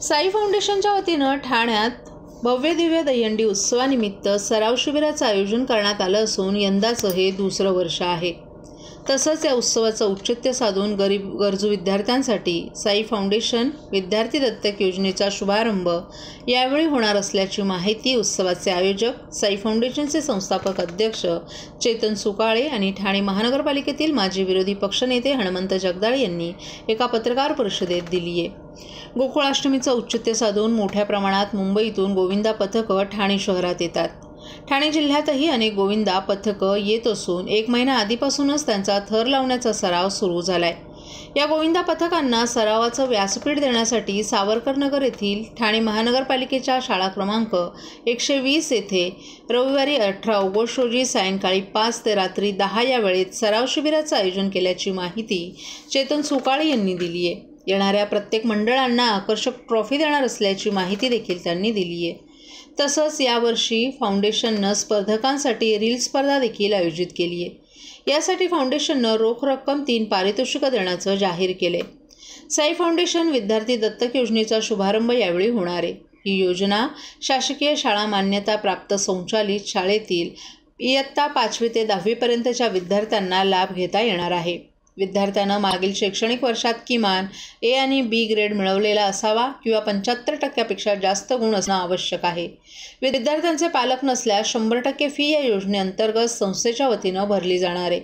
साई फाउंडेशनच्या वतीनं ठाण्यात भव्य दिव्य दहीहंडी उत्सवानिमित्त सराव शिबिराचं आयोजन करण्यात आलं असून यंदाचं हे दुसरं वर्ष आहे। तसंच या उत्सवाचं औचित्य साधून गरजू विद्यार्थ्यांसाठी साई फाउंडेशन विद्यार्थी दत्तक योजनेचा शुभारंभ यावेळी होणार असल्याची माहिती उत्सवाचे आयोजक साई फाउंडेशनचे संस्थापक अध्यक्ष चेतन सुकाळे आणि ठाणे महानगरपालिकेतील माजी विरोधी पक्षनेते हनुमंत जगदाळ यांनी एका पत्रकार परिषदेत दिली आहे। गोकुळाष्टमीचं औचित्य साधून मोठ्या प्रमाणात मुंबईतून गोविंदा पथकं ठाणे शहरात येतात। ठाणे जिल्ह्यातही अनेक गोविंदा पथकं येत असून एक महिना आधीपासूनच त्यांचा थर लावण्याचा सराव सुरू झालाय। या गोविंदा पथकांना सरावाचं व्यासपीठ देण्यासाठी सावरकरनगर येथील ठाणे महानगरपालिकेच्या शाळा क्रमांक 120 येथे रविवारी 18 ऑगस्ट रोजी सायंकाळी 5 ते रात्री 10 या वेळेत सराव शिबिराचं आयोजन केल्याची माहिती चेतन सुकाळे यांनी दिली आहे। येणाऱ्या प्रत्येक मंडळांना आकर्षक ट्रॉफी देणार असल्याची माहिती देखील त्यांनी दिली आहे। तसंच यावर्षी फाउंडेशननं स्पर्धकांसाठी रील स्पर्धा देखील आयोजित केली आहे। यासाठी फाउंडेशननं रोख रक्कम 3 पारितोषिकं देण्याचं जाहीर केले। साई फाउंडेशन विद्यार्थी दत्तक योजनेचा शुभारंभ यावेळी होणार आहे। ही योजना शासकीय शाळा मान्यता प्राप्त संचालित शाळेतील इयत्ता 5वी ते 10वी पर्यंतच्या विद्यार्थ्यांना लाभ घेता येणार आहे। विद्यार्थ्यांना मागील शैक्षणिक वर्षात किमान ए आणि बी ग्रेड मिळवलेला असावा किंवा 75% जास्त गुण असणं आवश्यक आहे। विद्यार्थ्यांचे पालक नसल्यास 100% फी या योजनेअंतर्गत संस्थेच्या वतीनं भरली जाणार आहे।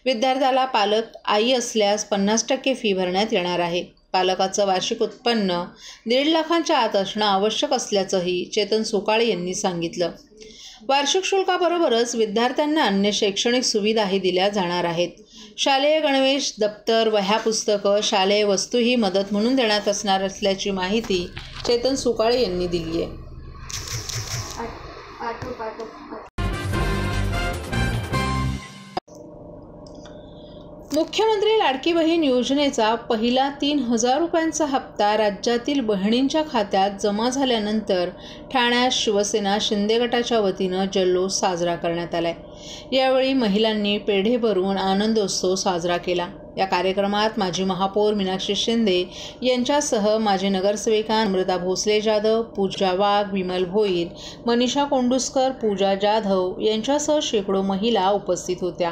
विद्यार्थ्याला पालक आई असल्यास 50% फी भरण्यात येणार आहे। पालकाचं वार्षिक उत्पन्न 1.5 लाखांच्या आत असणं आवश्यक असल्याचंही चेतन सुकाळे यांनी सांगितलं। वार्षिक शुल्काबरोबरच विद्यार्थ्यांना अन्य शैक्षणिक सुविधाही दिल्या जाणार आहेत। शालेय गणवेश, दप्तर, वह्या, पुस्तकं, शालेय वस्तूही मदत म्हणून देण्यात असणार असल्याची माहिती चेतन सुकाळे यांनी दिली आहे। मुख्यमंत्री लाडकी बहीण योजनेचा पहिला 3000 रुपयांचा हप्ता राज्यातील बहिणींच्या खात्यात जमा झाल्यानंतर ठाण्यात शिवसेना शिंदे गटाच्या वतीनं जल्लोष साजरा करण्यात आलाय। यावेळी महिलांनी पेढे भरून आनंदोत्सव साजरा केला। या कार्यक्रमात माजी महापौर मीनाक्षी शिंदे यांच्यासह माजी नगरसेविका अमृता भोसले जाधव, पूजा वाघ, विमल भोईर, मनीषा कोंडुस्कर, पूजा जाधव यांच्यासह शेकडो महिला उपस्थित होत्या।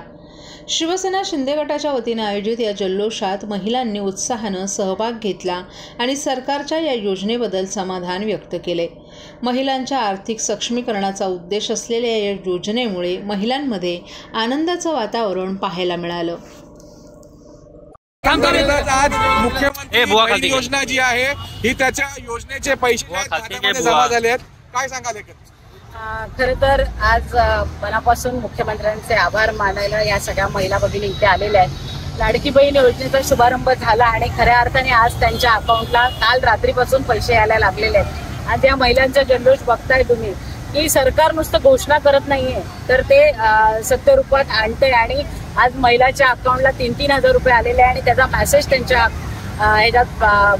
शिवसेना शिंदे गटाच्या वतीने आयोजित या जल्लोषात महिलांनी उत्साहानं सहभाग घेतला आणि सरकारच्या या योजनेबद्दल समाधान व्यक्त केले। महिलांच्या आर्थिक सक्षमीकरणाचा उद्देश असलेल्या या योजनेमुळे महिलांमध्ये आनंदाचं वातावरण पाहायला मिळालं। आज मुख्यमंत्री योजना जी आहे ही त्याच्या योजनेचे पैसे खात्यामध्ये जमा झाले आहेत, काय सांगाल? खरं तर आज मनापासून मुख्यमंत्र्यांचे आभार मानायला या सगळ्या महिला भगिनी इथे आलेल्या आहेत। लाडकी बहीण योजनेचा शुभारंभ झाला आणि खऱ्या अर्थाने आज त्यांच्या अकाउंटला काल रात्रीपासून पैसे यायला लागलेले आहेत। आज या महिलांचा जल्लोष बघताय तुम्ही की सरकार नुसतं घोषणा करत नाहीये तर ते सत्य रूपात आणते आणि आज महिलाच्या अकाउंटला 3,000 रुपये आलेले आहे आणि त्याचा मेसेज त्यांच्या ह्याच्यात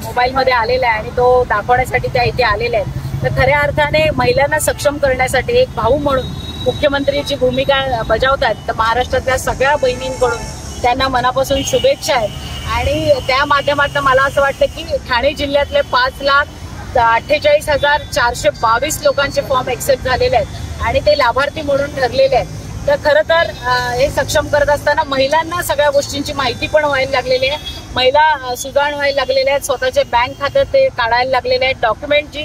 मोबाईलमध्ये आलेला आहे आणि तो दाखवण्यासाठी त्या इथे आलेल्या आहेत। तर खऱ्या अर्थाने महिलांना सक्षम करण्यासाठी एक भाऊ म्हणून मुख्यमंत्रीची भूमिका बजावतात। तर महाराष्ट्रातल्या सगळ्या बहिणींकडून त्यांना मनापासून शुभेच्छा आहेत आणि त्या माध्यमातून मला असं वाटतं की ठाणे जिल्ह्यातले 5,48,422 लोकांचे फॉर्म एक्सेप्ट झालेले आहेत आणि ते लाभार्थी म्हणून ठरलेले आहेत। तर खरं तर हे सक्षम करत असताना महिलांना सगळ्या गोष्टींची माहिती पण व्हायला लागलेली आहे। महिला सुजाण व्हायला लागलेल्या आहेत, स्वतःचे बँक खाते ते काढायला लागलेले आहेत, डॉक्युमेंटची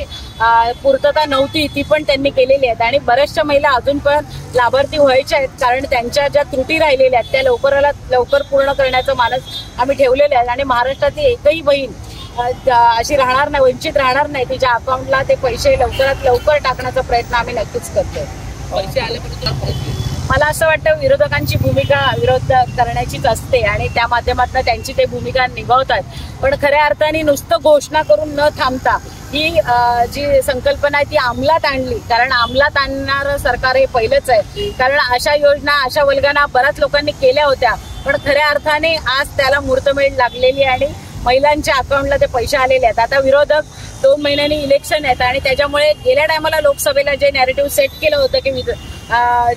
पूर्तता नव्हती ती पण त्यांनी केलेली आहेत आणि बऱ्याचशा महिला अजून पण लाभार्थी व्हायच्या आहेत कारण त्यांच्या ज्या त्रुटी राहिलेल्या आहेत त्या लवकर पूर्ण करण्याचं मानस आम्ही ठेवलेलं आहे आणि महाराष्ट्रातली एकही बहीण अशी राहणार नाही, वंचित राहणार नाही। तिच्या अकाउंटला ते पैसे लवकरात लवकर टाकण्याचा प्रयत्न आम्ही नक्कीच करतोय। पैसे आल्यापर्यंत मला असं वाटतं विरोधकांची भूमिका विरोध करण्याचीच असते आणि त्या माध्यमातून त्यांची ते भूमिका निभावतात, पण खऱ्या अर्थाने नुसतं घोषणा करून न थांबता ही जी संकल्पना आहे ती अंमलात आणली, कारण अंमलात आणणारं सरकार हे पहिलंच आहे। कारण अशा योजना अशा वल्गना बऱ्याच लोकांनी केल्या होत्या पण खऱ्या अर्थाने आज त्याला मुहूर्तमेढ लागलेली आणि महिलांच्या अकाउंटला ते पैसे आलेले आहेत। आता विरोधक 2 महिन्यांनी इलेक्शन आहेत आणि त्याच्यामुळे गेल्या टायमाला लोकसभेला जे नॅरेटिव्ह सेट केलं होतं की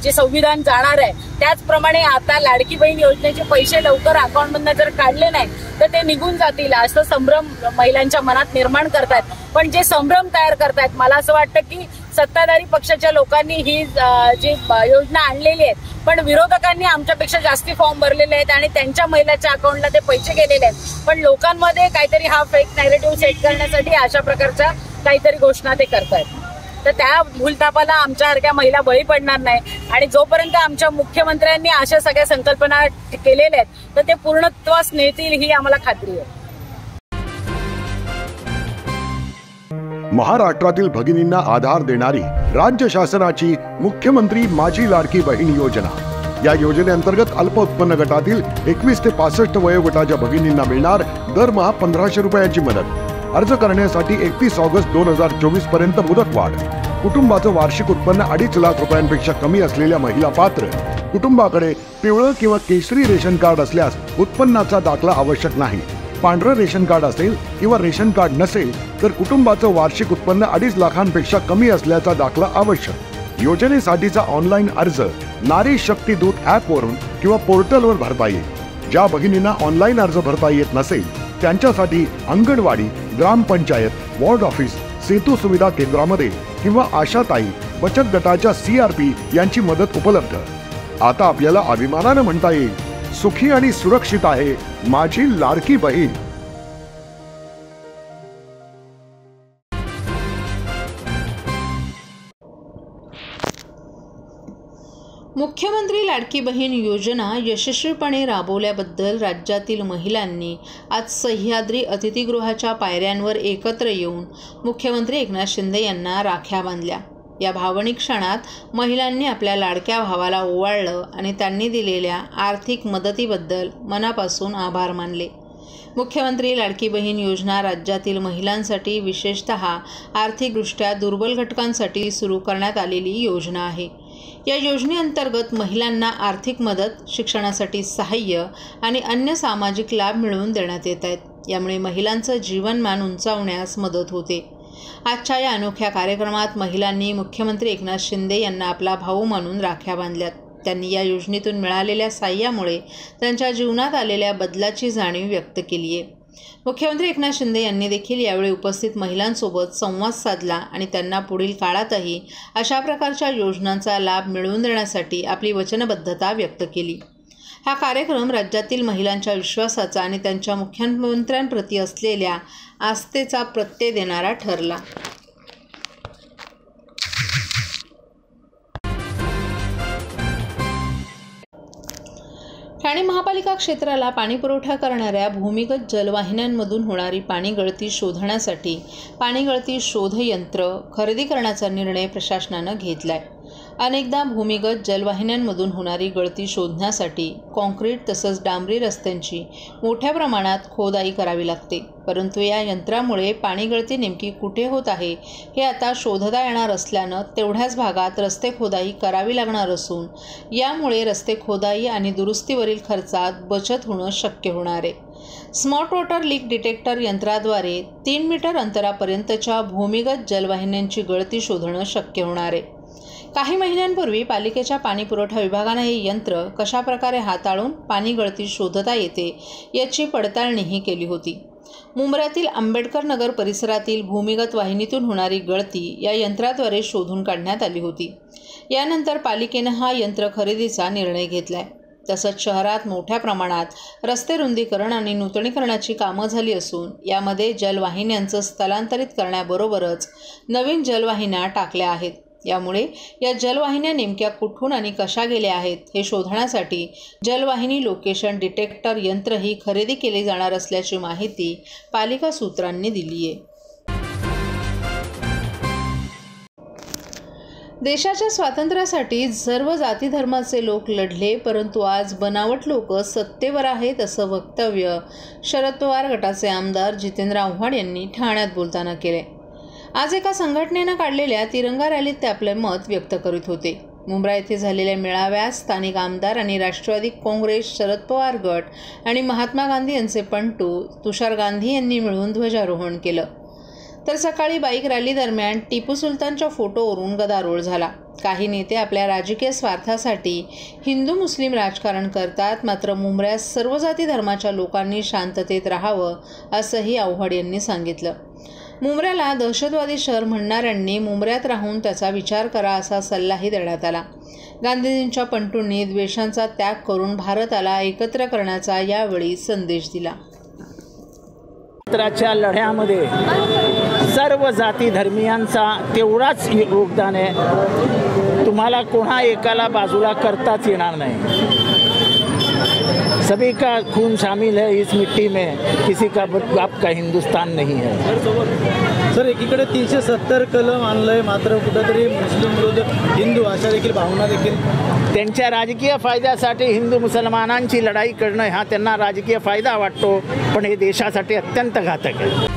जे संविधान जाणार आहे, त्याचप्रमाणे आता लाडकी बहीण योजनेचे पैसे लवकर अकाउंटमधून जर काढले नाही तर ते निघून जातील असं संभ्रम महिलांच्या मनात निर्माण करतायत. पण जे संभ्रम तयार करतायत, मला असं वाटतं की सत्ताधारी पक्षाच्या लोकांनी ही जी योजना आणलेली आहे, पण विरोधकांनी आमच्यापेक्षा जास्ती फॉर्म भरलेले आहेत आणि त्यांच्या महिलाच्या अकाउंटला ते पैसे गेलेले आहेत. पण लोकांमध्ये काहीतरी हा फेक नॅरेटिव्ह सेट करण्यासाठी अशा प्रकारच्या काहीतरी घोषणा ते करतायत. तर त्या भूलथापाला आमच्यासारख्या महिला बळी पडणार नाही आणि जोपर्यंत आमच्या मुख्यमंत्र्यांनी अशा सगळ्या संकल्पना केलेल्या आहेत तर ते पूर्णत्वास नेतील ही आम्हाला खात्री आहे. महाराष्ट्रातील भगिनींना आधार देणारी राज्य शासनाची मुख्यमंत्री माझी लाडकी बहीण योजना. या योजनेअंतर्गत अल्प उत्पन्न गटातील 21 ते 65 वयोगटाच्या भगिनींना मिळणार दरमहा 1500 रुपयांची मदत. अर्ज करण्यासाठी 31 ऑगस्ट 2024 पर्यंत मुदतवाढ. कुटुंबाचं वार्षिक उत्पन्न 2.5 लाख रुपयांपेक्षा कमी असलेल्या महिला पात्र. कुटुंबाकडे पिवळं किंवा केशरी रेशन कार्ड असल्यास उत्पन्नाचा दाखला आवश्यक नाही. पांढरं रेशन कार्ड असेल किंवा रेशन कार्ड नसेल तर कुटुंबाचं वार्षिक उत्पन्न 2.5 लाखांपेक्षा कमी असल्याचा दाखला आवश्यक. योजनेसाठीचा ऑनलाईन अर्ज नारी शक्ती दूत ॲपवरून किंवा पोर्टलवर भरता येईल. ज्या भगिनींना ऑनलाईन अर्ज भरता येत नसेल त्यांच्यासाठी अंगणवाडी, ग्रामपंचायत, वॉर्ड ऑफिस, सेतू सुविधा केंद्रामध्ये किंवा आशाताई बचत गटाच्या CRP यांची मदत उपलब्ध. आता आपल्याला अभिमानानं म्हणता येईल, सुखी आणि सुरक्षित आहे माझी लाडकी बहीण. मुख्यमंत्री लाडकी बहीण योजना यशस्वीपणे राबवल्याबद्दल राज्यातील महिलांनी आज सह्याद्री अतिथीगृहाच्या पायऱ्यांवर एकत्र येऊन मुख्यमंत्री एकनाथ शिंदे यांना राख्या बांधल्या. या भावनिक क्षणात महिलांनी आपल्या लाडक्या भावाला ओवाळलं आणि त्यांनी दिलेल्या आर्थिक मदतीबद्दल मनापासून आभार मानले. मुख्यमंत्री लाडकी बहीण योजना राज्यातील महिलांसाठी, विशेषतः आर्थिकदृष्ट्या दुर्बल घटकांसाठी सुरू करण्यात आलेली योजना आहे. या योजनेअंतर्गत महिलांना आर्थिक मदत, शिक्षणासाठी सहाय्य आणि अन्य सामाजिक लाभ मिळवून देण्यात येत आहेत. यामुळे महिलांचं जीवनमान उंचावण्यास मदत होते. आजच्या या अनोख्या कार्यक्रमात महिलांनी मुख्यमंत्री एकनाथ शिंदे यांना आपला भाऊ मानून राख्या बांधल्यात. त्यांनी या योजनेतून मिळालेल्या सहाय्यामुळे त्यांच्या जीवनात आलेल्या बदलाची जाणीव व्यक्त केली आहे. मुख्यमंत्री एकनाथ शिंदे यांनी देखील यावेळी उपस्थित महिलांसोबत संवाद साधला आणि त्यांना पुढील काळातही अशा प्रकारच्या योजनांचा लाभ मिळवून देण्यासाठी आपली वचनबद्धता व्यक्त केली. हा कार्यक्रम राज्यातील महिलांच्या विश्वासाचा आणि त्यांच्या मुख्यमंत्र्यांप्रती असलेल्या आस्थेचा प्रत्यय देणारा ठरला. ठाणे महापालिका क्षेत्राला पाणीपुरवठा करणाऱ्या भूमिगत जलवाहिन्यांमधून होणारी पाणी गळती शोधण्यासाठी पाणी गळती शोध यंत्र खरेदी करण्याचा निर्णय प्रशासनानं घेतला आहे. अनेकदा भूमिगत जलवाहिन्यांमधून होणारी गळती शोधण्यासाठी कॉन्क्रीट तसंच डांबरी रस्त्यांची मोठ्या प्रमाणात खोदाई करावी लागते. परंतु या यंत्रामुळे पाणी गळती नेमकी कुठे होत आहे हे आता शोधता येणार असल्यानं तेवढ्याच भागात रस्ते खोदाई करावी लागणार असून यामुळे रस्ते खोदाई आणि दुरुस्तीवरील खर्चात बचत होणं शक्य होणार आहे. स्मार्ट वॉटर लीक डिटेक्टर यंत्राद्वारे 3 मीटर अंतरापर्यंतच्या भूमिगत जलवाहिन्यांची गळती शोधणं शक्य होणार आहे. काही महिन्यांपूर्वी पालिकेच्या पाणीपुरवठा विभागाने हे यंत्र कशाप्रकारे हाताळून पाणी गळती शोधता येते याची पडताळणीही केली होती. मुंब्र्यातील आंबेडकर नगर परिसरातील भूमिगत वाहिनीतून होणारी गळती या यंत्राद्वारे शोधून काढण्यात आली होती. यानंतर पालिकेनं हा यंत्र खरेदीचा निर्णय घेतलाय. तसंच शहरात मोठ्या प्रमाणात रस्ते रुंदीकरण आणि नूतनीकरणाची कामं झाली असून यामध्ये जलवाहिन्यांचं स्थलांतरित करण्याबरोबरच नवीन जलवाहिन्या टाकल्या आहेत. यामुळे या जलवाहिन्या नेमक्या कुठून आणि कशा गेल्या आहेत हे शोधण्यासाठी जलवाहिनी लोकेशन डिटेक्टर यंत्रही खरेदी केले जाणार असल्याची माहिती पालिका सूत्रांनी दिली आहे. देशाच्या स्वातंत्र्यासाठी सर्व जाती धर्माचे लोक लढले, परंतु आज बनावट लोक सत्तेवर आहेत असं वक्तव्य शरद पवार गटाचे आमदार जितेंद्र आव्हाड यांनी ठाण्यात बोलताना केले. आज एका संघटनेनं काढलेल्या तिरंगा रॅलीत ते आपले मत व्यक्त करीत होते. मुंब्रा येथे झालेल्या मेळाव्यात स्थानिक आमदार आणि राष्ट्रवादी काँग्रेस, शरद पवार गट आणि महात्मा गांधी यांचे पंटू तुषार गांधी यांनी मिळून ध्वजारोहण केलं. तर सकाळी बाईक रॅली दरम्यान टिपू सुलतानच्या फोटोवरून गदारोळ झाला. काही नेते आपल्या राजकीय स्वार्थासाठी हिंदू मुस्लिम राजकारण करतात, मात्र मुंब्र्यात सर्व जाती धर्माच्या लोकांनी शांततेत राहावं असंही आव्हाड यांनी सांगितलं. मुंब्र्याला दहशतवादी शहर म्हणणाऱ्यांनी मुंब्र्यात राहून त्याचा विचार करा असा सल्लाही देण्यात आला. गांधीजींच्या पंटूंनी द्वेषांचा त्याग करून भारताला एकत्र करण्याचा यावेळी संदेश दिला. च्या लढ्यामध्ये सर्व जाती धर्मियांचा तेवढाच योगदान आहे. तुम्हाला कोणा एकाला बाजूला करताच येणार नाही. सभी का खून शामिल है इस मिट्टी में, किसी का बाप का हिंदुस्तान नहीं है. सर, एकीकडे 370 कलम आणलंय, मात्र कुठेतरी मुस्लिम विरोध हिंदू अशा देखील भावना देखील त्यांच्या राजकीय फायद्यासाठी हिंदू मुसलमानांची लढाई करणं हा त्यांना राजकीय फायदा वाटतो, पण हे देशासाठी अत्यंत घातक आहे.